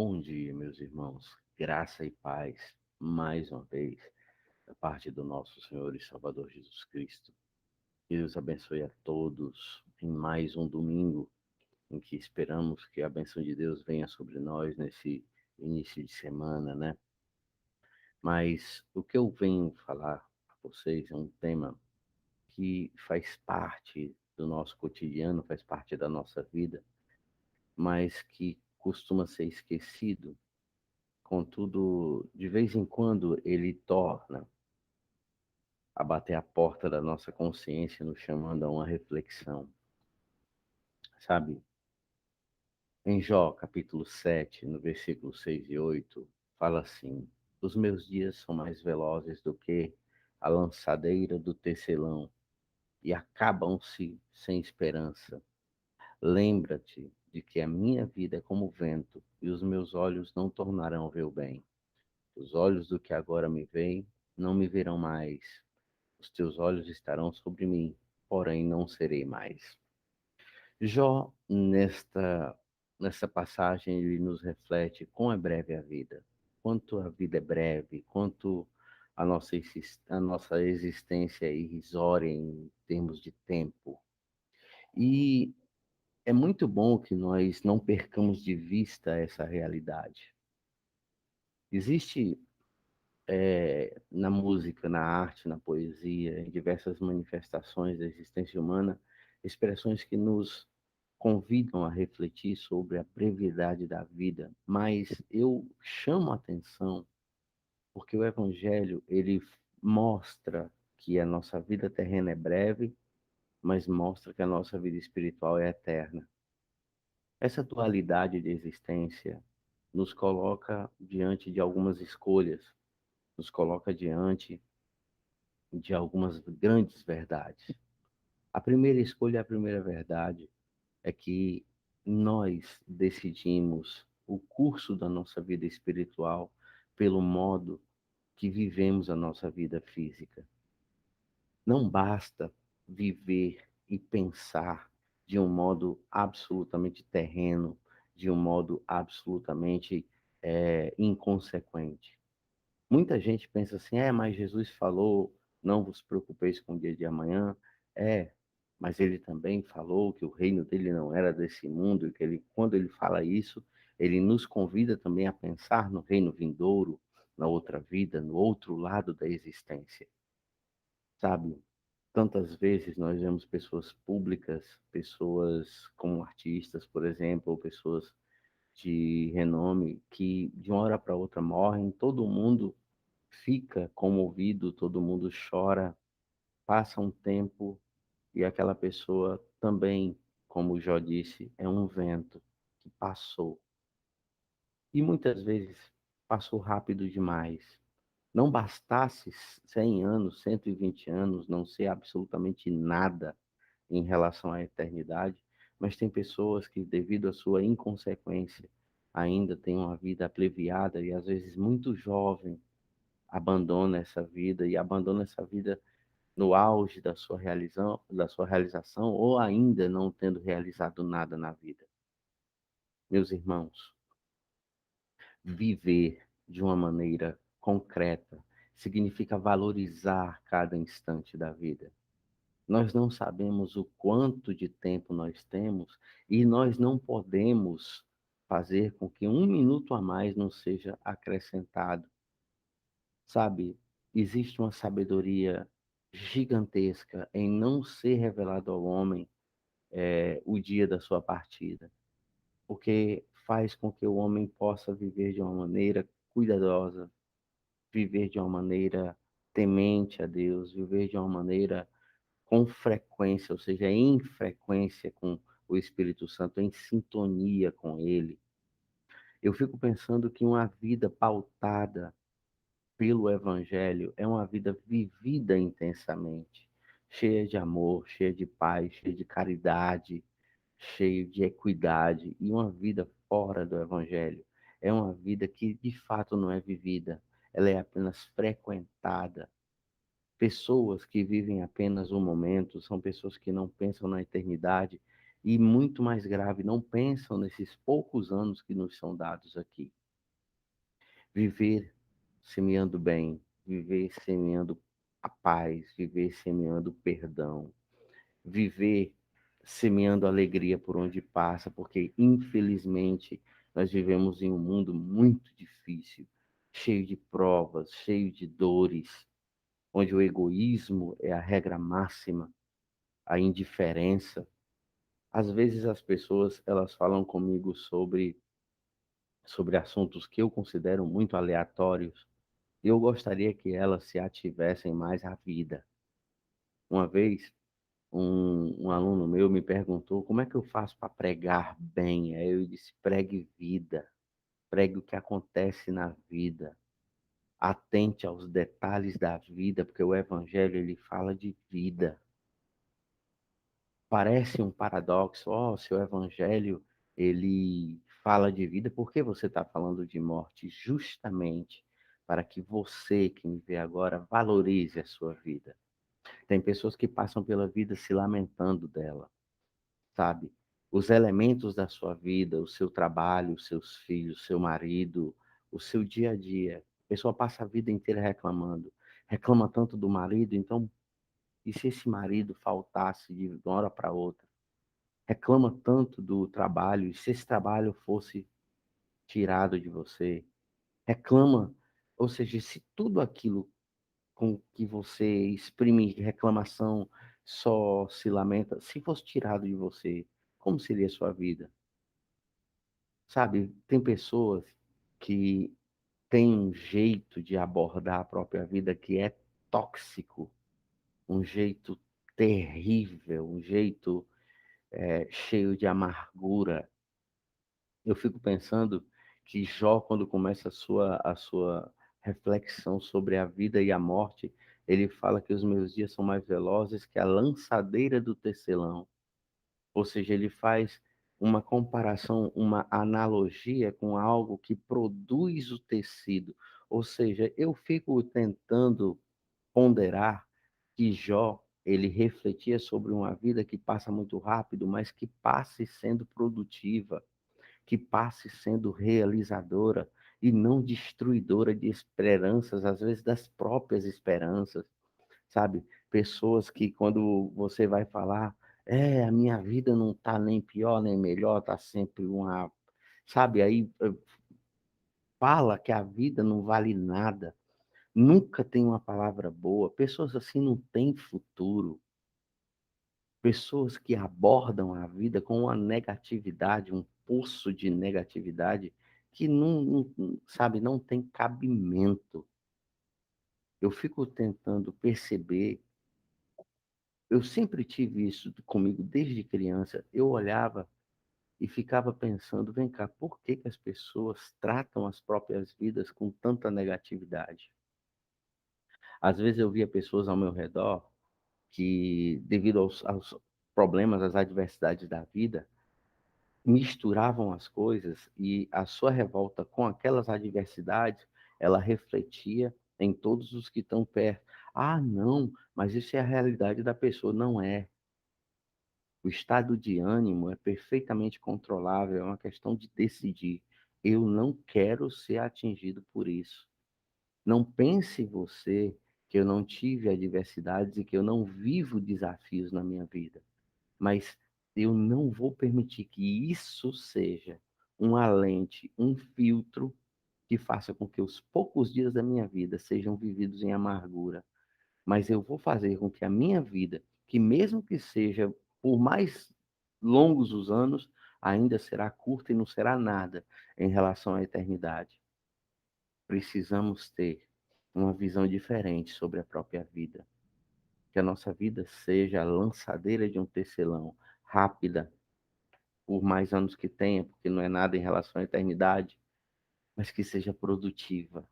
Bom dia, meus irmãos. Graça e paz, mais uma vez, da parte do nosso Senhor e Salvador Jesus Cristo. Que Deus abençoe a todos em mais um domingo em que esperamos que a bênção de Deus venha sobre nós nesse início de semana, né? Mas o que eu venho falar para vocês é um tema que faz parte do nosso cotidiano, faz parte da nossa vida, mas que costuma ser esquecido. Contudo, de vez em quando ele torna a bater a porta da nossa consciência, nos chamando a uma reflexão. Sabe, em Jó, capítulo 7, no versículo 6 e 8, fala assim: Os meus dias são mais velozes do que a lançadeira do tecelão e acabam-se sem esperança. Lembra-te de que a minha vida é como o vento e os meus olhos não tornarão a ver o bem. Os olhos do que agora me veem não me verão mais. Os teus olhos estarão sobre mim, porém não serei mais. Jó, nesta passagem, ele nos reflete quão é breve a vida, quanto a vida é breve, quanto a nossa existência é irrisória em termos de tempo. E é muito bom que nós não percamos de vista essa realidade. Existe na música, na arte, na poesia, em diversas manifestações da existência humana, expressões que nos convidam a refletir sobre a brevidade da vida, mas eu chamo a atenção porque o Evangelho, ele mostra que a nossa vida terrena é breve, mas mostra que a nossa vida espiritual é eterna. Essa dualidade de existência nos coloca diante de algumas escolhas, nos coloca diante de algumas grandes verdades. A primeira escolha, a primeira verdade, é que nós decidimos o curso da nossa vida espiritual pelo modo que vivemos a nossa vida física. Não basta viver e pensar de um modo absolutamente terreno, de um modo absolutamente inconsequente. Muita gente pensa assim, mas Jesus falou, não vos preocupeis com o dia de amanhã. É, mas ele também falou que o reino dele não era desse mundo, e que ele, quando ele fala isso, ele nos convida também a pensar no reino vindouro, na outra vida, no outro lado da existência. Sabe, tantas vezes nós vemos pessoas públicas, pessoas como artistas, por exemplo, ou pessoas de renome, que de uma hora para outra morrem, todo mundo fica comovido, todo mundo chora, passa um tempo e aquela pessoa também, como o Jó disse, é um vento que passou. E muitas vezes passou rápido demais. Não bastasse 100 anos, 120 anos, não ser absolutamente nada em relação à eternidade, mas tem pessoas que, devido à sua inconsequência, ainda têm uma vida abreviada e às vezes muito jovem, abandona essa vida no auge da sua realização ou ainda não tendo realizado nada na vida. Meus irmãos, viver de uma maneira concreta significa valorizar cada instante da vida. Nós não sabemos o quanto de tempo nós temos e nós não podemos fazer com que um minuto a mais não seja acrescentado. Sabe, existe uma sabedoria gigantesca em não ser revelado ao homem o dia da sua partida, porque faz com que o homem possa viver de uma maneira cuidadosa, viver de uma maneira temente a Deus, viver de uma maneira com frequência, ou seja, em frequência com o Espírito Santo, em sintonia com Ele. Eu fico pensando que uma vida pautada pelo Evangelho é uma vida vivida intensamente, cheia de amor, cheia de paz, cheia de caridade, cheia de equidade, e uma vida fora do Evangelho é uma vida que de fato não é vivida, ela é apenas frequentada. Pessoas que vivem apenas um momento, são pessoas que não pensam na eternidade e muito mais grave, não pensam nesses poucos anos que nos são dados aqui. Viver semeando bem, viver semeando a paz, viver semeando perdão, viver semeando alegria por onde passa, porque infelizmente nós vivemos em um mundo muito difícil, cheio de provas, cheio de dores, onde o egoísmo é a regra máxima, a indiferença. Às vezes as pessoas, elas falam comigo sobre assuntos que eu considero muito aleatórios. Eu gostaria que elas se ativessem mais à vida. Uma vez, um aluno meu me perguntou como é que eu faço para pregar bem. Aí eu disse: pregue vida, pregue o que acontece na vida, atente aos detalhes da vida, porque o evangelho ele fala de vida. Parece um paradoxo, se o evangelho ele fala de vida, por que você está falando de morte? Justamente para que você, que me vê agora, valorize a sua vida. Tem pessoas que passam pela vida se lamentando dela, sabe? Os elementos da sua vida, o seu trabalho, os seus filhos, o seu marido, o seu dia a dia. A pessoa passa a vida inteira reclamando. Reclama tanto do marido, então, e se esse marido faltasse de uma hora para outra? Reclama tanto do trabalho, e se esse trabalho fosse tirado de você? Reclama, ou seja, se tudo aquilo com que você exprime reclamação só se lamenta, se fosse tirado de você, como seria a sua vida? Sabe, tem pessoas que têm um jeito de abordar a própria vida que é tóxico, um jeito terrível, um jeito cheio de amargura. Eu fico pensando que Jó, quando começa a sua reflexão sobre a vida e a morte, ele fala que os meus dias são mais velozes que a lançadeira do tecelão. Ou seja, ele faz uma comparação, uma analogia com algo que produz o tecido. Ou seja, eu fico tentando ponderar que Jó, ele refletia sobre uma vida que passa muito rápido, mas que passe sendo produtiva, que passe sendo realizadora e não destruidora de esperanças, às vezes das próprias esperanças, sabe? Pessoas que quando você vai falar, a minha vida não tá nem pior nem melhor, tá sempre uma, sabe? Aí fala que a vida não vale nada, nunca tem uma palavra boa. Pessoas assim não têm futuro. Pessoas que abordam a vida com uma negatividade, um poço de negatividade que sabe, não tem cabimento. Eu fico tentando perceber, eu sempre tive isso comigo desde criança. Eu olhava e ficava pensando, vem cá, por que que as pessoas tratam as próprias vidas com tanta negatividade? Às vezes eu via pessoas ao meu redor que, devido aos problemas, às adversidades da vida, misturavam as coisas e a sua revolta com aquelas adversidades, ela refletia em todos os que estão perto. Ah, não, mas isso é a realidade da pessoa. Não é. O estado de ânimo é perfeitamente controlável, é uma questão de decidir. Eu não quero ser atingido por isso. Não pense você que eu não tive adversidades e que eu não vivo desafios na minha vida, mas eu não vou permitir que isso seja uma lente, um filtro que faça com que os poucos dias da minha vida sejam vividos em amargura, mas eu vou fazer com que a minha vida, que mesmo que seja por mais longos os anos, ainda será curta e não será nada em relação à eternidade. Precisamos ter uma visão diferente sobre a própria vida. Que a nossa vida seja a lançadeira de um tecelão, rápida, por mais anos que tenha, porque não é nada em relação à eternidade, mas que seja produtiva.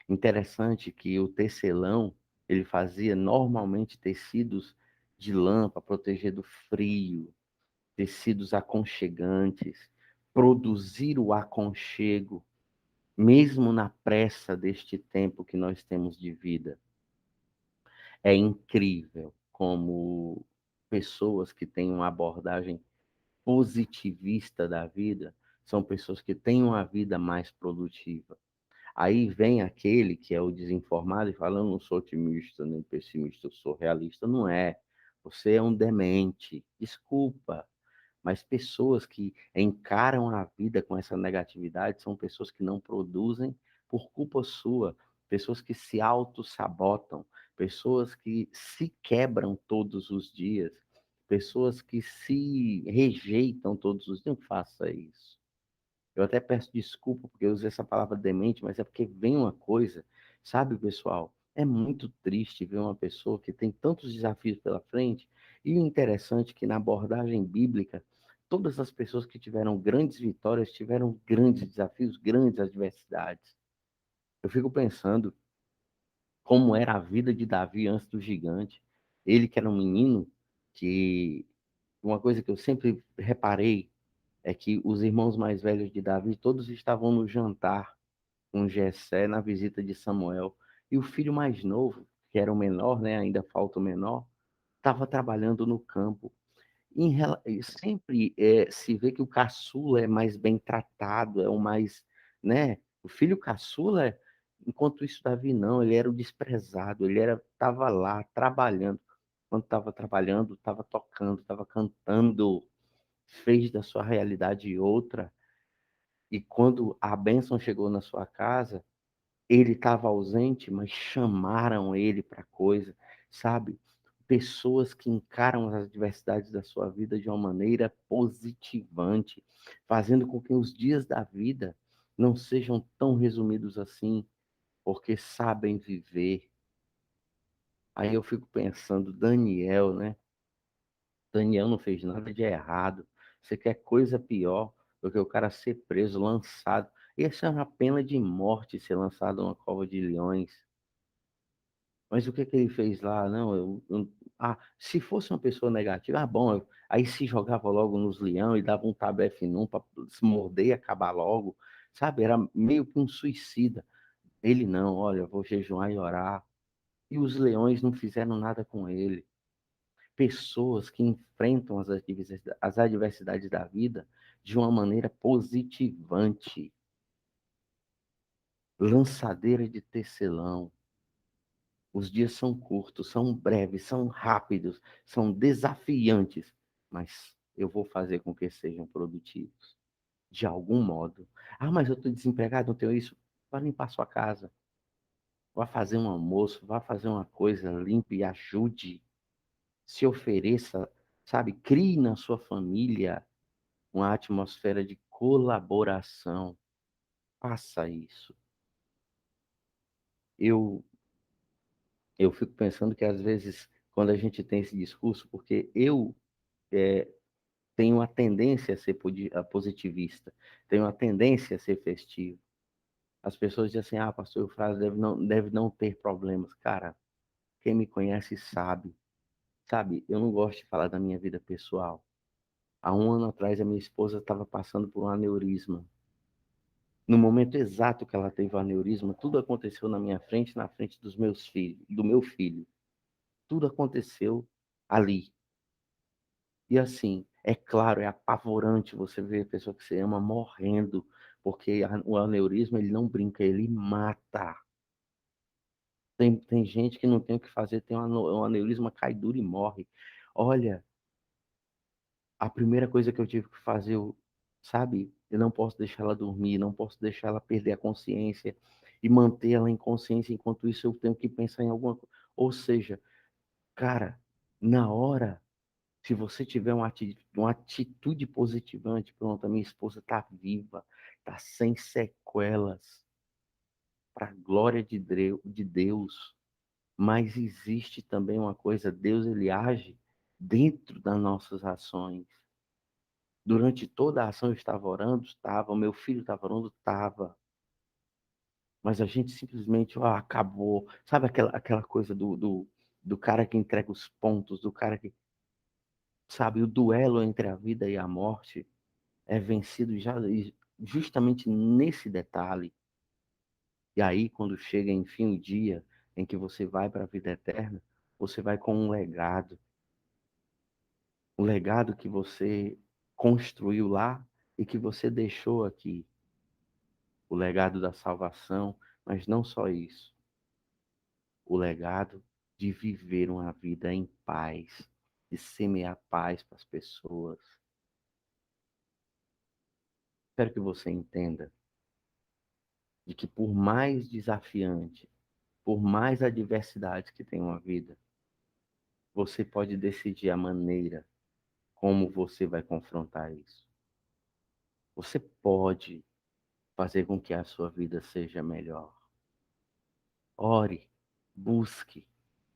Interessante que o tecelão, ele fazia normalmente tecidos de lã para proteger do frio, tecidos aconchegantes, produzir o aconchego, mesmo na pressa deste tempo que nós temos de vida. É incrível como pessoas que têm uma abordagem positivista da vida, são pessoas que têm uma vida mais produtiva. Aí vem aquele que é o desinformado e fala: eu não sou otimista nem pessimista, eu sou realista. Não é. Você é um demente. Desculpa. Mas pessoas que encaram a vida com essa negatividade são pessoas que não produzem por culpa sua, pessoas que se auto-sabotam, pessoas que se quebram todos os dias, pessoas que se rejeitam todos os dias. Não faça isso. Eu até peço desculpa porque eu usei essa palavra demente, mas é porque vem uma coisa, sabe, pessoal? É muito triste ver uma pessoa que tem tantos desafios pela frente, e o interessante é que na abordagem bíblica, todas as pessoas que tiveram grandes vitórias tiveram grandes desafios, grandes adversidades. Eu fico pensando como era a vida de Davi antes do gigante. Ele que era um menino, que uma coisa que eu sempre reparei é que os irmãos mais velhos de Davi todos estavam no jantar com Jessé na visita de Samuel. E o filho mais novo, que era o menor, né, ainda falta o menor, estava trabalhando no campo. E sempre se vê que o caçula é mais bem tratado, é o mais, né? O filho caçula, enquanto isso Davi não, ele era o desprezado, ele estava lá trabalhando. Quando estava trabalhando, estava tocando, estava cantando, fez da sua realidade outra. E quando a bênção chegou na sua casa, ele estava ausente, mas chamaram ele para coisa, sabe? Pessoas que encaram as adversidades da sua vida de uma maneira positivante, fazendo com que os dias da vida não sejam tão resumidos assim, porque sabem viver. Aí eu fico pensando, Daniel, né? Daniel não fez nada de errado. Você quer coisa pior do que o cara ser preso, lançado. Essa é uma pena de morte, ser lançado numa cova de leões. Mas o que que ele fez lá? Não, se fosse uma pessoa negativa, bom, aí se jogava logo nos leão e dava um tabefe num para se morder e acabar logo, sabe? Era meio que um suicida. Ele não, olha, eu vou jejuar e orar. E os leões não fizeram nada com ele. Pessoas que enfrentam as adversidades da vida de uma maneira positivante, lançadeira de tecelão. Os dias são curtos, são breves, são rápidos, são desafiantes, mas eu vou fazer com que sejam produtivos, de algum modo. Ah, mas eu estou desempregado, não tenho isso. Vá limpar sua casa, vá fazer um almoço, vá fazer uma coisa, limpe e ajude. Se ofereça, sabe? Crie na sua família uma atmosfera de colaboração. Faça isso. Eu, eu fico pensando que às vezes, quando a gente tem esse discurso, porque eu é, tenho a tendência a ser positivista, tenho a tendência a ser festivo. As pessoas dizem assim, pastor Eufrásio deve não ter problemas. Cara, quem me conhece sabe. Sabe, eu não gosto de falar da minha vida pessoal. Há um ano atrás, a minha esposa estava passando por um aneurisma. No momento exato que ela teve o aneurisma, tudo aconteceu na minha frente, na frente dos meus filhos, do meu filho. Tudo aconteceu ali. E assim, é claro, é apavorante você ver a pessoa que você ama morrendo, porque o aneurisma ele não brinca, ele mata. Tem gente que não tem o que fazer, tem um aneurisma, cai duro e morre. Olha, a primeira coisa que eu tive que fazer, sabe, eu não posso deixar ela dormir, não posso deixar ela perder a consciência e manter ela em consciência, enquanto isso eu tenho que pensar em alguma coisa. Ou seja, cara, na hora, se você tiver uma atitude positivante, pronto, a minha esposa está viva, está sem sequelas, para a glória de Deus. Mas existe também uma coisa, Deus ele age dentro das nossas ações. Durante toda a ação eu estava orando, estava, o meu filho estava orando, estava. Mas a gente simplesmente, acabou. Sabe aquela coisa do cara que entrega os pontos, do cara que, sabe, o duelo entre a vida e a morte é vencido já justamente nesse detalhe. E aí, quando chega, enfim, o dia em que você vai para a vida eterna, você vai com um legado. o legado que você construiu lá e que você deixou aqui, o legado da salvação, mas não só isso, o legado de viver uma vida em paz, de semear paz para as pessoas. Espero que você entenda de que por mais desafiante, por mais adversidades que tem uma vida, você pode decidir a maneira como você vai confrontar isso. Você pode fazer com que a sua vida seja melhor. Ore, busque,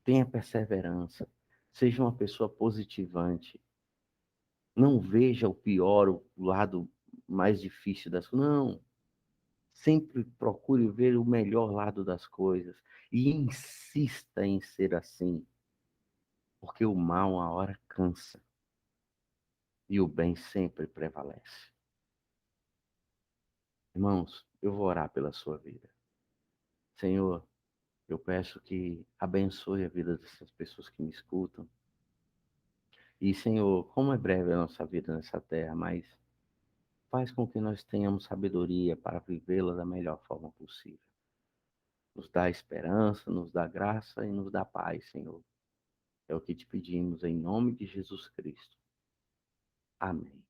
tenha perseverança, seja uma pessoa positivante. Não veja o pior, o lado mais difícil das coisas. Não. Sempre procure ver o melhor lado das coisas e insista em ser assim, porque o mal, uma hora, cansa e o bem sempre prevalece. Irmãos, eu vou orar pela sua vida. Senhor, eu peço que abençoe a vida dessas pessoas que me escutam. E, Senhor, como é breve a nossa vida nessa terra, mas faz com que nós tenhamos sabedoria para vivê-la da melhor forma possível. Nos dá esperança, nos dá graça e nos dá paz, Senhor. É o que te pedimos em nome de Jesus Cristo. Amém.